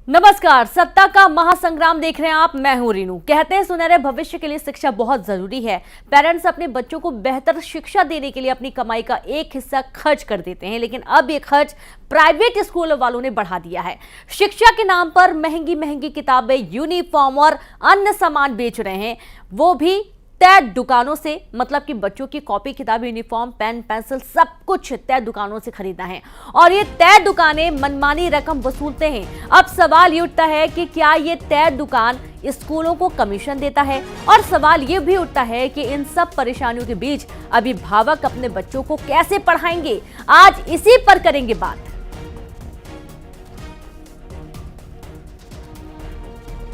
नमस्कार, सत्ता का महासंग्राम देख रहे हैं आप। मैं हूं रीनू। कहते हैं सुनहरे भविष्य के लिए शिक्षा बहुत जरूरी है। पेरेंट्स अपने बच्चों को बेहतर शिक्षा देने के लिए अपनी कमाई का एक हिस्सा खर्च कर देते हैं, लेकिन अब ये खर्च प्राइवेट स्कूल वालों ने बढ़ा दिया है। शिक्षा के नाम पर महंगी महंगी किताबें, यूनिफॉर्म और अन्य सामान बेच रहे हैं, वो भी तय दुकानों से। मतलब कि बच्चों की कॉपी किताब, यूनिफॉर्म, पेन, पेंसिल सब कुछ तय दुकानों से खरीदना है और ये तय दुकानें मनमानी रकम वसूलते हैं। अब सवाल ये उठता है कि क्या ये तय दुकान स्कूलों को कमीशन देता है? और सवाल ये भी उठता है कि इन सब परेशानियों के बीच अभिभावक अपने बच्चों को कैसे पढ़ाएंगे? आज इसी पर करेंगे बात।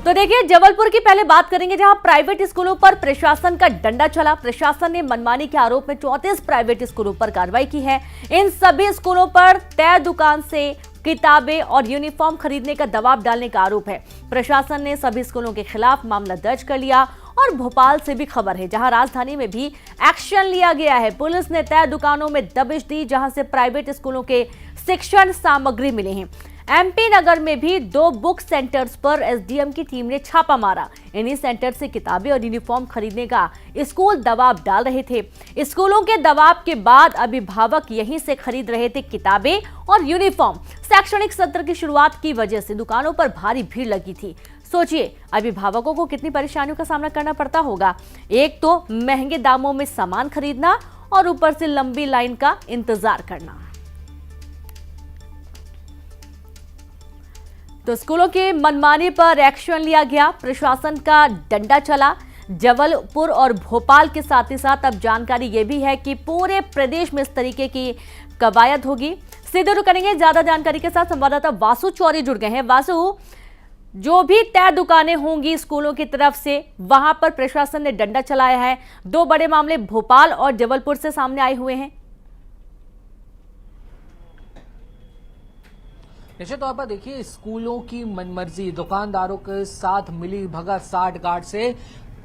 तो देखिए, जबलपुर की पहले बात करेंगे, जहां प्राइवेट स्कूलों पर प्रशासन का डंडा चला। प्रशासन ने मनमानी के आरोप में 34 प्राइवेट स्कूलों पर कार्रवाई की है। इन सभी स्कूलों पर तय दुकान से किताबें और यूनिफॉर्म खरीदने का दबाव डालने का आरोप है। प्रशासन ने सभी स्कूलों के खिलाफ मामला दर्ज कर लिया। और भोपाल से भी खबर है, जहां राजधानी में भी एक्शन लिया गया है। पुलिस ने तय दुकानों में दबिश दी, जहां से प्राइवेट स्कूलों के शिक्षण सामग्री मिले हैं। एमपी नगर में भी 2 बुक सेंटर्स पर एसडीएम की टीम ने छापा मारा। इन्हीं सेंटर से किताबें और यूनिफॉर्म खरीदने का स्कूल दबाव डाल रहे थे। स्कूलों के दबाव के बाद अभिभावक यहीं से खरीद रहे थे किताबें और यूनिफॉर्म। शैक्षणिक सत्र की शुरुआत की वजह से दुकानों पर भारी भीड़ लगी थी। सोचिए, अभिभावकों को कितनी परेशानियों का सामना करना पड़ता होगा। एक तो महंगे दामों में सामान खरीदना और ऊपर से लंबी लाइन का इंतजार करना। तो स्कूलों के मनमानी पर एक्शन लिया गया, प्रशासन का डंडा चला। जबलपुर और भोपाल के साथ ही साथ अब जानकारी ये भी है कि पूरे प्रदेश में इस तरीके की कवायद होगी। सीधे रुक करेंगे ज्यादा जानकारी के साथ संवाददाता वासु चौरी जुड़ गए हैं। वासु, जो भी तय दुकानें होंगी स्कूलों की तरफ से, वहां पर प्रशासन ने डंडा चलाया है। 2 बड़े मामले भोपाल और जबलपुर से सामने आए हुए हैं। निश्चित तौर पर देखिए, स्कूलों की मनमर्जी, दुकानदारों के साथ मिली भगत, साठ गांठ से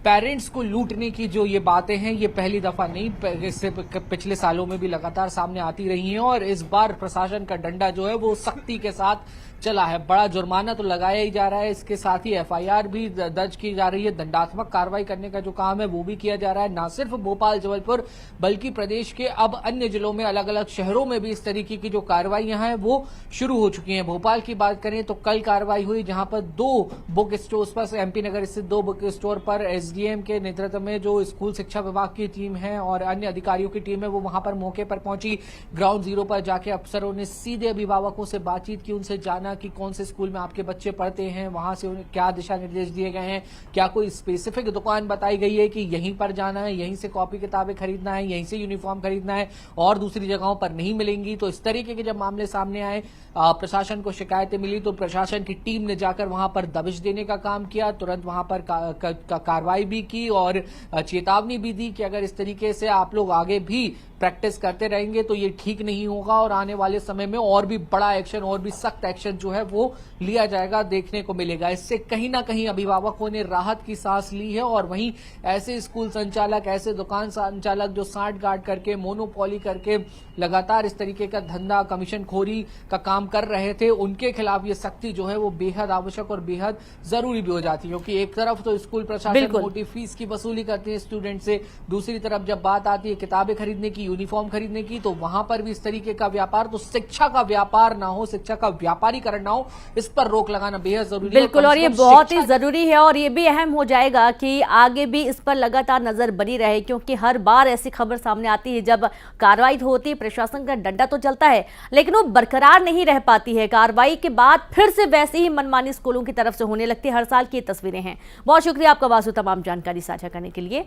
पेरेंट्स को लूटने की जो ये बातें हैं, ये पहली दफा नहीं, इससे पिछले सालों में भी लगातार सामने आती रही हैं। और इस बार प्रशासन का डंडा जो है वो सख्ती के साथ चला है। बड़ा जुर्माना तो लगाया ही जा रहा है, इसके साथ ही एफआईआर भी दर्ज की जा रही है। दंडात्मक कार्रवाई करने का जो काम है वो भी किया जा रहा है। न सिर्फ भोपाल, जबलपुर, बल्कि प्रदेश के अब अन्य जिलों में, अलग अलग शहरों में भी इस तरीके की जो कार्रवाइयां हैं वो शुरू हो चुकी हैं। भोपाल की बात करें तो कल कार्रवाई हुई, जहां पर 2 बुक स्टोर्स पर, एमपी नगर स्थित 2 बुक स्टोर पर एसडीएम के नेतृत्व में जो स्कूल शिक्षा विभाग की टीम है और अन्य अधिकारियों की टीम है वो वहां पर मौके पर पहुंची। ग्राउंड जीरो पर जाके अफसरों ने सीधे अभिभावकों से बातचीत की, उनसे जाना कि कौन से स्कूल में आपके बच्चे पढ़ते हैं, वहां से उन्हें क्या दिशा निर्देश दिए गए हैं, क्या कोई स्पेसिफिक दुकान बताई गई है कि यहीं पर जाना है, यहीं से कॉपी किताबें खरीदना है, यहीं से यूनिफॉर्म खरीदना है और दूसरी जगहों पर नहीं मिलेंगी। तो इस तरीके के जब मामले सामने आए, प्रशासन को शिकायतें मिली, तो प्रशासन की टीम ने जाकर वहां पर दबिश देने का काम किया। तुरंत वहां पर कार्रवाई भी की और चेतावनी भी दी कि अगर इस तरीके से आप लोग आगे भी प्रैक्टिस करते रहेंगे तो ये ठीक नहीं होगा और आने वाले समय में और भी बड़ा एक्शन, और भी सख्त एक्शन जो है वो लिया जाएगा, देखने को मिलेगा। इससे कहीं ना कहीं अभिभावकों ने राहत की सांस ली है। और वहीं ऐसे स्कूल संचालक, ऐसे दुकान संचालक जो साठ गांठ करके, मोनोपोली करके लगातार इस तरीके का धंधा, कमीशन खोरी का काम कर रहे थे, उनके खिलाफ ये सख्ती जो है वो बेहद आवश्यक और बेहद जरूरी भी हो जाती है। क्योंकि एक तरफ तो स्कूल प्रशासन मोटी फीस की वसूली करती है स्टूडेंट से, दूसरी तरफ जब बात आती है किताबें खरीदने की, यूनिफॉर्म खरीदने की, तो वहां पर भी इस तरीके का व्यापार, तो शिक्षा का व्यापार ना हो, शिक्षा का व्यापारीकरण ना हो, इस पर रोक लगाना बेहद जरूरी है। बिल्कुल, और ये बहुत ही जरूरी है। और ये भी अहम हो जाएगा कि आगे भी इस पर लगातार नजर बनी रहे, क्योंकि हर बार ऐसी खबर सामने आती है, जब कार्रवाई होती है, प्रशासन का डंडा तो चलता है लेकिन वो बरकरार नहीं रह पाती है। कार्रवाई के बाद फिर से वैसे ही मनमानी स्कूलों की तरफ से होने लगती है। हर साल की तस्वीरें हैं। बहुत शुक्रिया आपका वासु, तमाम जानकारी साझा करने के लिए।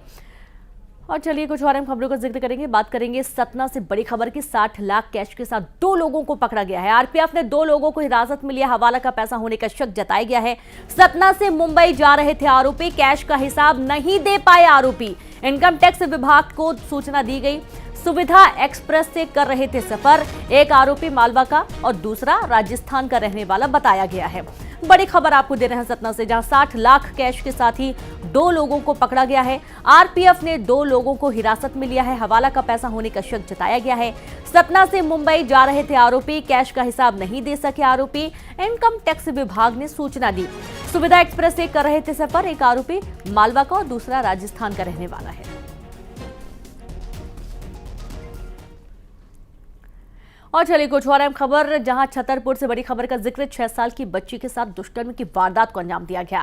और चलिए कुछ और अहम खबरों का जिक्र करेंगे। बात करेंगे सतना से बड़ी खबर की। 60 लाख कैश के साथ 2 लोगों को पकड़ा गया है। आरपीएफ ने 2 लोगों को हिरासत में लिया। हवाला का पैसा होने का शक जताया गया है। सतना से मुंबई जा रहे थे आरोपी। कैश का हिसाब नहीं दे पाए आरोपी। इनकम टैक्स विभाग को सूचना दी गई। सुविधा एक्सप्रेस से कर रहे थे सफर। एक आरोपी मालवा का और दूसरा राजस्थान का रहने वाला बताया गया है। बड़ी खबर आपको दे रहे हैं सतना से, जहां 60 लाख कैश के साथ ही 2 लोगों को पकड़ा गया है। आरपीएफ ने 2 लोगों को हिरासत में लिया है। हवाला का पैसा होने का शक जताया गया है। सतना से मुंबई जा रहे थे आरोपी, कैश का हिसाब नहीं दे सके आरोपी। इनकम टैक्स विभाग ने सूचना दी। सुविधा एक्सप्रेस से कर रहे थे सफर। एक आरोपी मालवा का और दूसरा राजस्थान का रहने वाला है। और चलिए कुछ और अहम खबर, जहां छतरपुर से बड़ी खबर का जिक्र। 6 साल की बच्ची के साथ दुष्कर्म की वारदात को अंजाम दिया गया।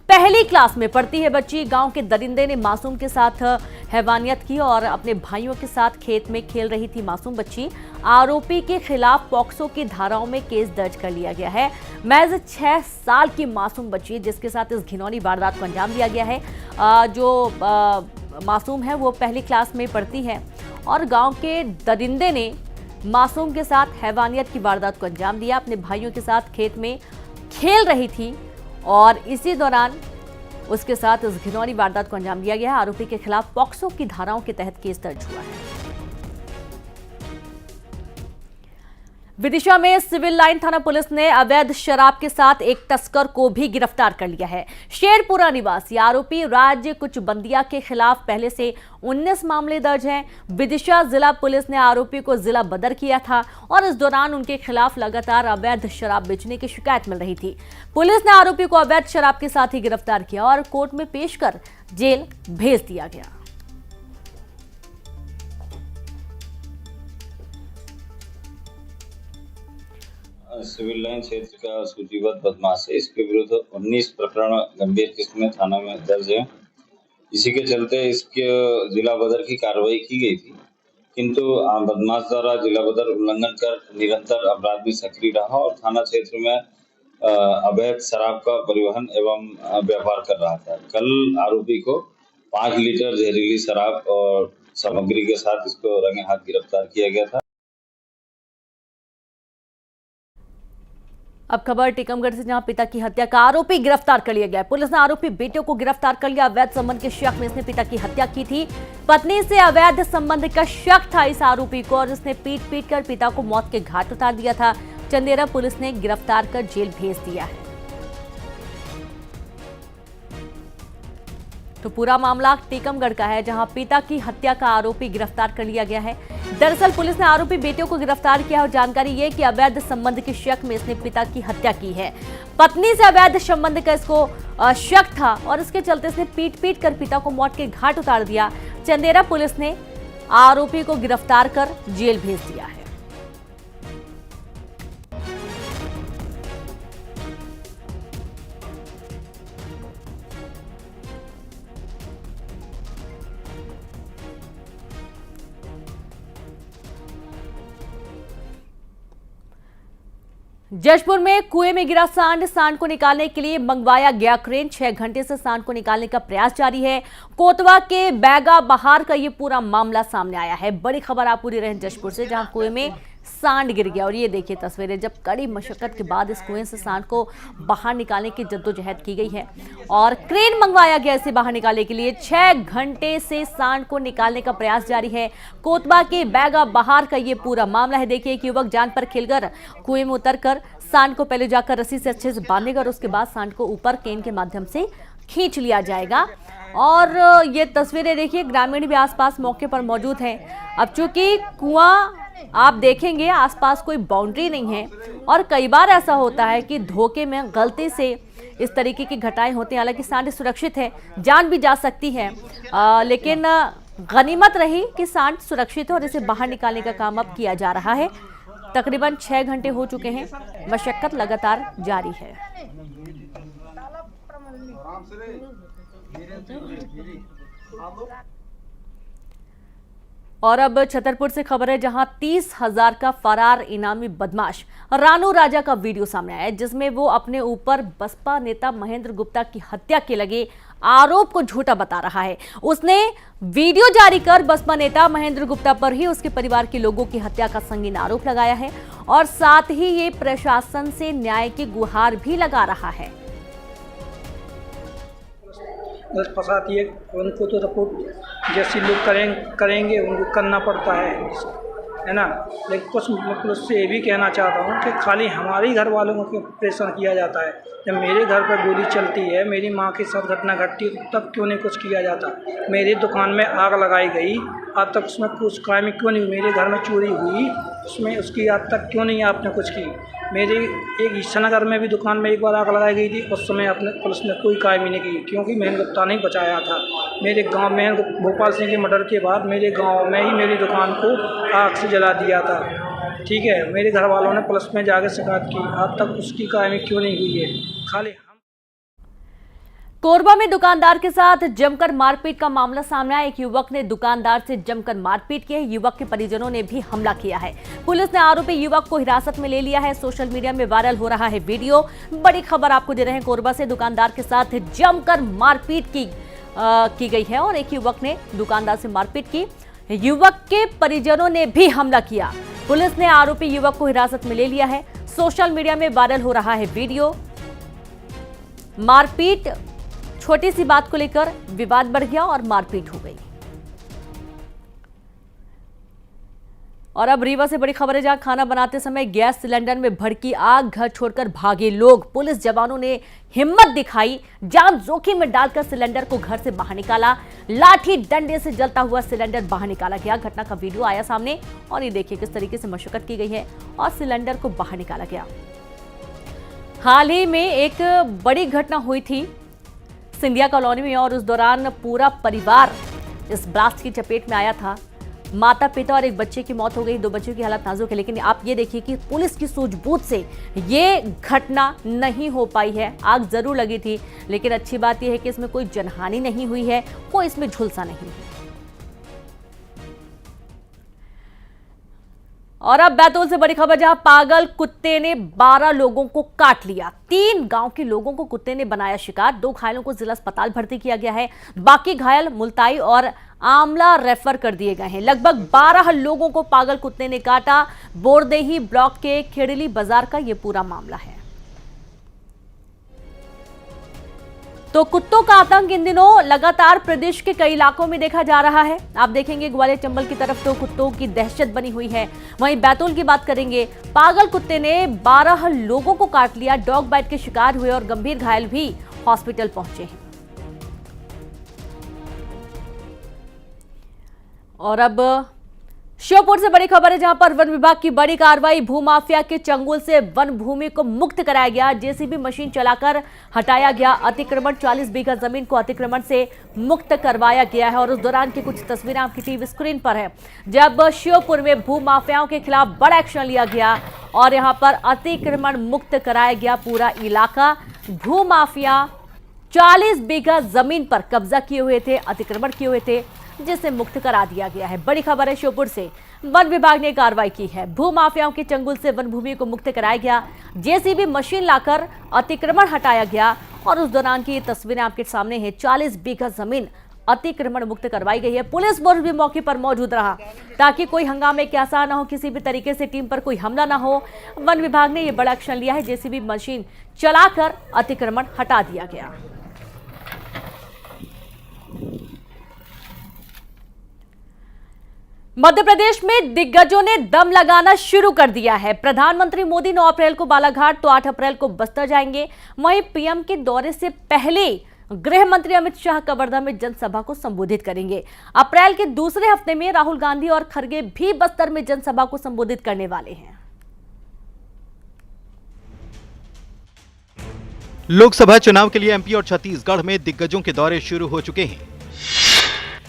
पहली क्लास में पढ़ती है बच्ची। गांव के दरिंदे ने मासूम के साथ हैवानियत की और अपने भाइयों के साथ खेत में खेल रही थी मासूम बच्ची। आरोपी के खिलाफ पॉक्सो की धाराओं में केस दर्ज कर लिया गया है। महज 6 साल की मासूम बच्ची जिसके साथ इस घिनौनी वारदात को अंजाम दिया गया है। जो मासूम है वो पहली क्लास में पढ़ती है और गाँव के दरिंदे ने मासूम के साथ हैवानियत की वारदात को अंजाम दिया। अपने भाइयों के साथ खेत में खेल रही थी और इसी दौरान उसके साथ इस घिनौनी वारदात को अंजाम दिया गया है। आरोपी के खिलाफ पॉक्सो की धाराओं के तहत केस दर्ज हुआ है। विदिशा में सिविल लाइन थाना पुलिस ने अवैध शराब के साथ एक तस्कर को भी गिरफ्तार कर लिया है। शेरपुरा निवासी आरोपी राज्य कुछ बंदिया के खिलाफ पहले से 19 मामले दर्ज हैं। विदिशा जिला पुलिस ने आरोपी को जिला बदर किया था और इस दौरान उनके खिलाफ लगातार अवैध शराब बेचने की शिकायत मिल रही थी। पुलिस ने आरोपी को अवैध शराब के साथ ही गिरफ्तार किया और कोर्ट में पेश कर जेल भेज दिया गया। सिविल लाइन क्षेत्र का सूचीबद्ध बदमाश है। इसके विरुद्ध 19 प्रकरण गंभीर किस्म में थाना में दर्ज है। इसी के चलते इसके जिला बदर की कार्रवाई की गई थी, किंतु बदमाश द्वारा जिला बदर उल्लंघन कर निरंतर अपराध में सक्रिय रहा और थाना क्षेत्र में अवैध शराब का परिवहन एवं व्यापार कर रहा था। कल आरोपी को 5 लीटर जहरीली शराब और सामग्री के साथ इसको रंगे हाथ गिरफ्तार किया गया था। अब खबर टीकमगढ़ से, जहां पिता की हत्या का आरोपी गिरफ्तार कर लिया गया। पुलिस ने आरोपी बेटे को गिरफ्तार कर लिया। अवैध संबंध के शक में इसने पिता की हत्या की थी। पत्नी से अवैध संबंध का शक था इस आरोपी को और इसने पीट कर पिता को मौत के घाट उतार दिया था। चंदेरा पुलिस ने गिरफ्तार कर जेल भेज दिया है। तो पूरा मामला टीकमगढ़ का है, जहां पिता की हत्या का आरोपी गिरफ्तार कर लिया गया है। दरअसल पुलिस ने आरोपी बेटे को गिरफ्तार किया और जानकारी ये कि अवैध संबंध के शक में इसने पिता की हत्या की है। पत्नी से अवैध संबंध का इसको शक था और इसके चलते इसने पीट कर पिता को मौत के घाट उतार दिया। चंदेरा पुलिस ने आरोपी को गिरफ्तार कर जेल भेज दिया है। जशपुर में कुएं में गिरा सांड को निकालने के लिए मंगवाया गया क्रेन। 6 घंटे से सांड को निकालने का प्रयास जारी है। कोतवा के बैगा बहार का ये पूरा मामला सामने आया है। बड़ी खबर आप पूरी रहे जशपुर से, जहां कुएं में सांड गिर गया और ये देखिए तस्वीरें, जब कड़ी मशक्कत के बाद इस कुएं से सांड को बाहर निकालने की जद्दोजहद की गई है और क्रेन मंगवाया गया इसे बाहर निकालने के लिए। 6 घंटे से सांड को निकालने का प्रयास जारी है। कोतवा के बैगा बहार का ये पूरा मामला है। देखिए एक युवक जान पर खेलकर कुएं में उतरकर सांड को पहले जाकर रस्सी से अच्छे से बांधेगा और उसके बाद सांड को ऊपर केन के माध्यम से खींच लिया जाएगा। और ये तस्वीरें देखिए, ग्रामीण भी आसपास मौके पर मौजूद हैं। अब चूंकि कुआं आप देखेंगे आसपास कोई बाउंड्री नहीं है और कई बार ऐसा होता है कि धोखे में गलती से इस तरीके की घटनाएं होती हैं। हालांकि सांड सुरक्षित है, जान भी जा सकती है, लेकिन गनीमत रही कि सांड सुरक्षित है और इसे बाहर निकालने का काम अब किया जा रहा है। तकरीबन 6 घंटे हो चुके हैं, मशक्कत लगातार जारी है। और अब छतरपुर से खबर है, जहां 30,000 का फरार इनामी बदमाश रानू राजा का वीडियो सामने आया है, जिसमें वो अपने ऊपर बसपा नेता महेंद्र गुप्ता की हत्या के लगे आरोप को झूठा बता रहा है। उसने वीडियो जारी कर बसपा नेता महेंद्र गुप्ता पर ही उसके परिवार के लोगों की हत्या का संगीन आरोप लगाया है और साथ ही ये प्रशासन से न्याय की गुहार भी लगा रहा है। बस फंसाती है उनको, तो रिपोर्ट जैसे लोग करेंगे उनको करना पड़ता है। है ना। लेकिन कुछ मैं पुलिस से ये भी कहना चाहता हूँ कि खाली हमारे ही घर वालों को प्रेशर किया जाता है। जब मेरे घर पर गोली चलती है, मेरी माँ के साथ घटना घटती है, तो तब क्यों नहीं कुछ किया जाता। मेरी दुकान में आग लगाई गई, आज तक उसमें कुछ कार्रवाई क्यों नहीं। मेरे घर में चोरी हुई, उसमें उसकी आज तक क्यों नहीं आपने कुछ की। मेरी एक ईशानगर में भी दुकान में एक बार आग लगाई गई थी, उस समय अपने पुलिस ने कोई कार्रवाई नहीं की, क्योंकि मैंने गुप्ता नहीं बचाया था। मेरे गांव में भोपाल सिंह के मर्डर के बाद मेरे गांव में ही मेरी दुकान को आग से जला दिया था। ठीक है, मेरे घर वालों ने पुलिस में जाकर शिकायत की, आज तक उसकी कार्रवाई क्यों नहीं हुई है। खाली कोरबा में दुकानदार के साथ जमकर मारपीट का मामला सामने आया। एक युवक ने दुकानदार से जमकर मारपीट की है। युवक के परिजनों ने भी हमला किया है। पुलिस ने आरोपी युवक को हिरासत में ले लिया है। सोशल मीडिया में वायरल हो रहा है वीडियो। बड़ी खबर आपको दे रहे हैं, कोरबा से दुकानदार के साथ जमकर मारपीट की गई है और एक युवक ने दुकानदार से मारपीट की। युवक के परिजनों ने भी हमला किया। पुलिस ने आरोपी युवक को हिरासत में ले लिया है। सोशल मीडिया में वायरल हो रहा है वीडियो। मारपीट, छोटी सी बात को लेकर विवाद बढ़ गया और मारपीट हो गई। और अब रीवा से बड़ी खबर है, जहां खाना बनाते समय गैस सिलेंडर में भड़की आग, घर छोड़कर भागे लोग। पुलिस जवानों ने हिम्मत दिखाई, जान जोखिम में डालकर सिलेंडर को घर से बाहर निकाला। लाठी डंडे से जलता हुआ सिलेंडर बाहर निकाला गया। घटना का वीडियो आया सामने और ये देखिए किस तरीके से मशक्कत की गई है और सिलेंडर को बाहर निकाला गया। हाल ही में एक बड़ी घटना हुई थी सिंधिया कॉलोनी में और उस दौरान पूरा परिवार इस ब्लास्ट की चपेट में आया था। माता पिता और एक बच्चे की मौत हो गई। 2 बच्चों की हालत नाजुक है, लेकिन आप ये देखिए कि पुलिस की सूझबूझ से ये घटना नहीं हो पाई है। आग जरूर लगी थी, लेकिन अच्छी बात यह है कि इसमें कोई जनहानि नहीं हुई है, कोई इसमें झुलसा नहीं है। और अब बैतूल से बड़ी खबर, जहां पागल कुत्ते ने 12 लोगों को काट लिया। 3 गांव के लोगों को कुत्ते ने बनाया शिकार। 2 घायलों को जिला अस्पताल भर्ती किया गया है। बाकी घायल मुल्ताई और आमला रेफर कर दिए गए हैं। लगभग 12 लोगों को पागल कुत्ते ने काटा। बोरदेही ब्लॉक के खेड़ली बाजार का यह पूरा मामला है। तो कुत्तों का आतंक इन दिनों लगातार प्रदेश के कई इलाकों में देखा जा रहा है। आप देखेंगे ग्वालियर चंबल की तरफ तो कुत्तों की दहशत बनी हुई है। वहीं बैतूल की बात करेंगे, पागल कुत्ते ने 12 लोगों को काट लिया। डॉग बाइट के शिकार हुए और गंभीर घायल भी हॉस्पिटल पहुंचे हैं। और अब श्योपुर से बड़ी खबर है, जहां पर वन विभाग की बड़ी कार्रवाई। भूमाफिया के चंगुल से वन भूमि को मुक्त कराया गया। जेसीबी मशीन चलाकर हटाया गया अतिक्रमण। 40 बीघा जमीन को अतिक्रमण से मुक्त करवाया गया है और उस दौरान की कुछ तस्वीरें आपकी टीवी स्क्रीन पर है, जब श्योपुर में भूमाफियाओं के खिलाफ बड़ा एक्शन लिया गया और यहां पर अतिक्रमण मुक्त कराया गया पूरा इलाका। भूमाफिया 40 बीघा जमीन पर कब्जा किए हुए थे, अतिक्रमण किए हुए थे, जिसे मुक्त करा दिया गया है। बड़ी खबर है, श्योपुर से वन विभाग ने कार्रवाई की है। भूमाफियाओं के चंगुल से वन भूमि को मुक्त कराया गया। जेसीबी मशीन लाकर अतिक्रमण हटाया गया और उस दौरान की ये तस्वीरें आपके सामने हैं। 40 बीघा जमीन अतिक्रमण मुक्त करवाई गई है। पुलिस फोर्स भी मौके पर मौजूद रहा ताकि कोई हंगामे के आसार ना हो, किसी भी तरीके से टीम पर कोई हमला ना हो। वन विभाग ने यह बड़ा एक्शन लिया है। जेसीबी मशीन चलाकर अतिक्रमण हटा दिया गया। मध्य प्रदेश में दिग्गजों ने दम लगाना शुरू कर दिया है। प्रधानमंत्री मोदी 9 अप्रैल को बालाघाट तो 8 अप्रैल को बस्तर जाएंगे। वहीं पीएम के दौरे से पहले गृह मंत्री अमित शाह कवर्धा में जनसभा को संबोधित करेंगे। अप्रैल के दूसरे हफ्ते में राहुल गांधी और खड़गे भी बस्तर में जनसभा को संबोधित करने वाले हैं। लोकसभा चुनाव के लिए एमपी और छत्तीसगढ़ में दिग्गजों के दौरे शुरू हो चुके हैं।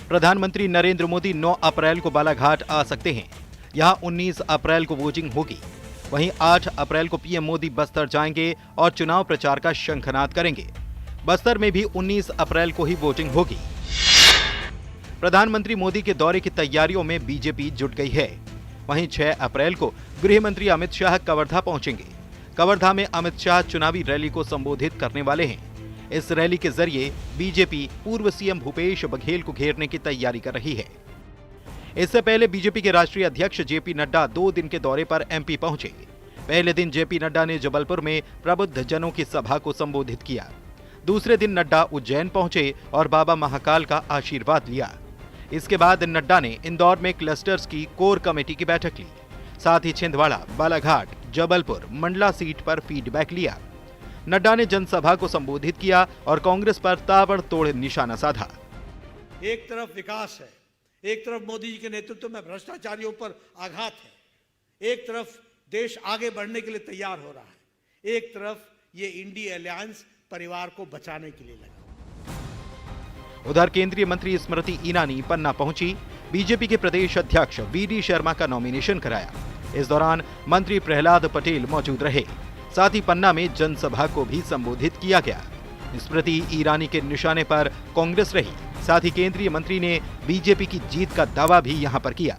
प्रधानमंत्री नरेंद्र मोदी 9 अप्रैल को बालाघाट आ सकते हैं। यहां 19 अप्रैल को वोटिंग होगी। वहीं 8 अप्रैल को पीएम मोदी बस्तर जाएंगे और चुनाव प्रचार का शंखनाद करेंगे। बस्तर में भी 19 अप्रैल को ही वोटिंग होगी। प्रधानमंत्री मोदी के दौरे की तैयारियों में बीजेपी जुट गई है। वहीं 6 अप्रैल को गृह मंत्री अमित शाह कवर्धा पहुंचेंगे। कवर्धा में अमित शाह चुनावी रैली को संबोधित करने वाले हैं। इस रैली के जरिए बीजेपी पूर्व सीएम भूपेश बघेल को घेरने की तैयारी कर रही है। इससे पहले बीजेपी के राष्ट्रीय अध्यक्ष जेपी नड्डा 2 दिन के दौरे पर एमपी पहुंचे। पहले दिन जेपी नड्डा ने जबलपुर में प्रबुद्ध जनों की सभा को संबोधित किया। दूसरे दिन नड्डा उज्जैन पहुंचे और बाबा महाकाल का आशीर्वाद लिया। इसके बाद नड्डा ने इंदौर में क्लस्टर्स की कोर कमेटी की बैठक ली। साथ ही छिंदवाड़ा, बालाघाट, जबलपुर, मंडला सीट पर फीडबैक लिया। नड्डा ने जनसभा को संबोधित किया और कांग्रेस पर ताबड़तोड़ निशाना साधा। एक तरफ विकास है, एक तरफ मोदी जी के नेतृत्व में भ्रष्टाचारियों पर आघात है, एक तरफ देश आगे बढ़ने के लिए तैयार हो रहा है, एक तरफ ये इंडिया अलायंस परिवार को बचाने के लिए लगा। उधर केंद्रीय मंत्री स्मृति ईरानी पन्ना पहुंची, बीजेपी के प्रदेश अध्यक्ष वीडी शर्मा का नॉमिनेशन कराया। इस दौरान मंत्री प्रहलाद पटेल मौजूद रहे। साथ ही पन्ना में जनसभा को भी संबोधित किया गया। स्मृति ईरानी के निशाने पर कांग्रेस रही। साथ ही केंद्रीय मंत्री ने बीजेपी की जीत का दावा भी यहां पर किया।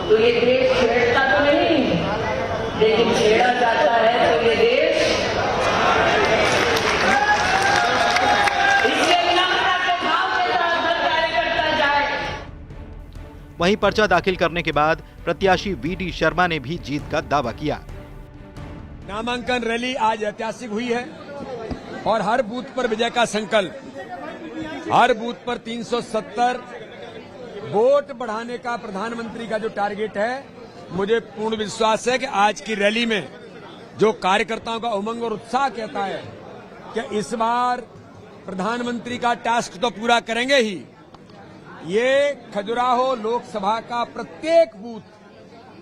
तो ये देश छेड़ता तो नहीं, लेकिन छेड़ा जाता है तो ये देश इसके नम्रता के भाव के साथ कार्य करता जाए। वहीं पर्चा दाखिल करने के बाद प्रत्याशी वीडी शर्मा ने भी जीत का दावा किया। नामांकन रैली आज ऐतिहासिक हुई है और हर बूथ पर विजय का संकल्प, हर बूथ पर 370 वोट बढ़ाने का प्रधानमंत्री का जो टारगेट है, मुझे पूर्ण विश्वास है कि आज की रैली में जो कार्यकर्ताओं का उमंग और उत्साह कहता है कि इस बार प्रधानमंत्री का टास्क तो पूरा करेंगे ही, ये खजुराहो लोकसभा का प्रत्येक बूथ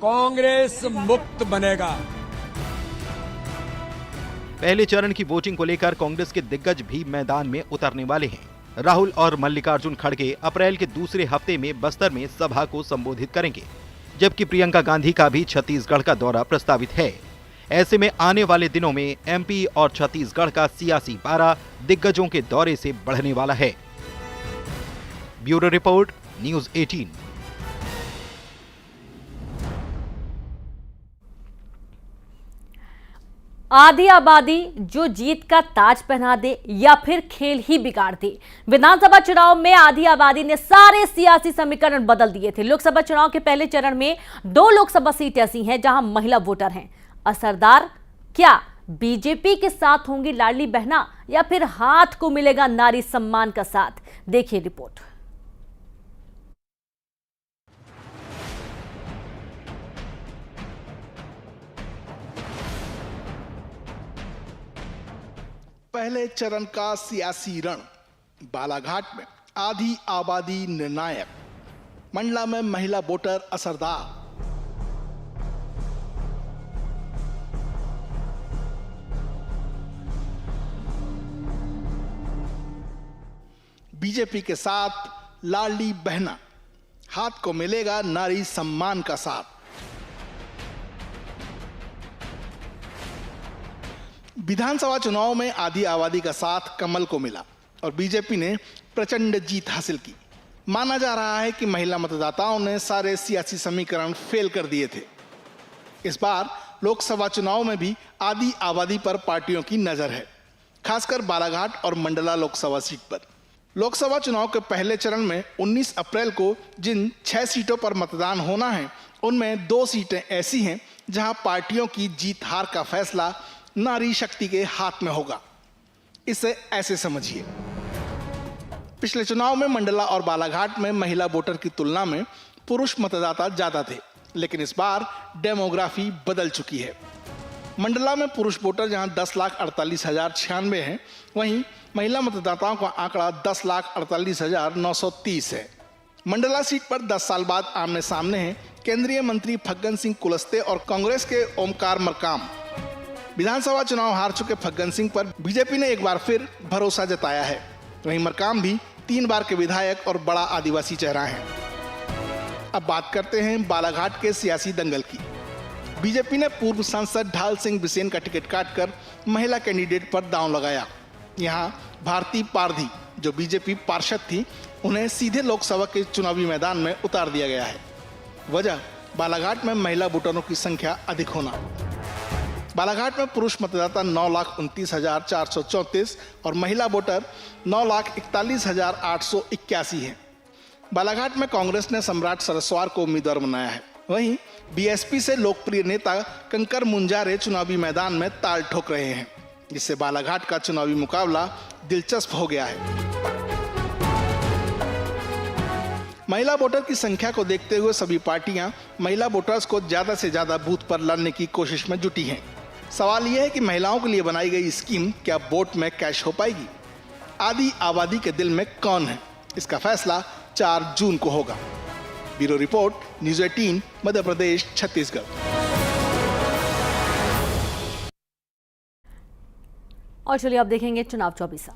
कांग्रेस मुक्त बनेगा। पहले चरण की वोटिंग को लेकर कांग्रेस के दिग्गज भी मैदान में उतरने वाले हैं। राहुल और मल्लिकार्जुन खड़गे अप्रैल के दूसरे हफ्ते में बस्तर में सभा को संबोधित करेंगे, जबकि प्रियंका गांधी का भी छत्तीसगढ़ का दौरा प्रस्तावित है। ऐसे में आने वाले दिनों में एमपी और छत्तीसगढ़ का सियासी पारा दिग्गजों के दौरे से बढ़ने वाला है। Bureau report, news 18। आधी आबादी जो जीत का ताज पहना दे या फिर खेल ही बिगाड़ दे। विधानसभा चुनाव में आधी आबादी ने सारे सियासी समीकरण बदल दिए थे। लोकसभा चुनाव के पहले चरण में 2 लोकसभा सीट ऐसी हैं जहां महिला वोटर हैं। असरदार क्या बीजेपी के साथ होंगी लाडली बहना या फिर हाथ को मिलेगा नारी सम्मान का साथ? देखिए रिपोर्ट। पहले चरण का सियासी रण। बालाघाट में आधी आबादी निर्णायक, मंडला में महिला वोटर असरदार। बीजेपी के साथ लाडली बहना, हाथ को मिलेगा नारी सम्मान का साथ। विधानसभा चुनाव में आधी आबादी का साथ कमल को मिला और बीजेपी ने प्रचंड जीत हासिल की। माना जा रहा है कि महिला मतदाताओं ने सारे सियासी समीकरण फेल कर दिए थे। इस बार लोकसभा चुनाव में भी आधी आबादी पर पार्टियों की नजर है, खासकर बालाघाट और मंडला लोकसभा सीट पर। लोकसभा चुनाव के पहले चरण में 19 अप्रैल को जिन 6 सीटों पर मतदान होना है, उनमें 2 सीटें ऐसी हैं जहां पार्टियों की जीत हार का फैसला नारी शक्ति के हाथ में होगा। इसे ऐसे समझिए, पिछले चुनाव में मंडला और बालाघाट में महिला वोटर की तुलना में पुरुष मतदाता ज्यादा थे, लेकिन इस बार डेमोग्राफी बदल चुकी है। मंडला में पुरुष वोटर जहां 10,48,096 हैं, वहीं महिला मतदाताओं का आंकड़ा 10,48,930 है। मंडला सीट पर 10 साल बाद आमने सामने हैं केंद्रीय मंत्री फग्गन सिंह कुलस्ते और कांग्रेस के ओमकार मरकाम। विधानसभा चुनाव हार चुके फग्गन सिंह पर बीजेपी ने एक बार फिर भरोसा जताया है। वहीं मरकाम भी 3 बार के विधायक और बड़ा आदिवासी चेहरा है। अब बात करते हैं बालाघाट के सियासी दंगल की। बीजेपी ने पूर्व सांसद ढाल सिंह बिसेन का टिकट काटकर महिला कैंडिडेट पर दांव लगाया। यहां भारती पारधी, जो बीजेपी पार्षद थी, उन्हें सीधे लोकसभा के चुनावी मैदान में उतार दिया गया है। वजह बालाघाट में महिला वोटरों की संख्या अधिक होना। बालाघाट में पुरुष मतदाता 9,29,434 और महिला वोटर 9,41,881 हैं। बालाघाट में कांग्रेस ने सम्राट सरस्वार को उम्मीदवार बनाया है। वहीं बीएसपी से लोकप्रिय नेता कंकर मुंजारे चुनावी मैदान में ताल ठोक रहे हैं, जिससे बालाघाट का चुनावी मुकाबला दिलचस्प हो गया है। महिला वोटर की संख्या को देखते हुए सभी पार्टियां महिला वोटर्स को ज्यादा से ज्यादा बूथ पर लाने की कोशिश में जुटी हैं। सवाल यह है कि महिलाओं के लिए बनाई गई स्कीम क्या वोट में कैश हो पाएगी? आधी आबादी के दिल में कौन है, इसका फैसला 4 जून को होगा। Bureau report, news 18, Madhya Pradesh, Chhattisgarh. और चलिए अब देखेंगे चुनाव 24।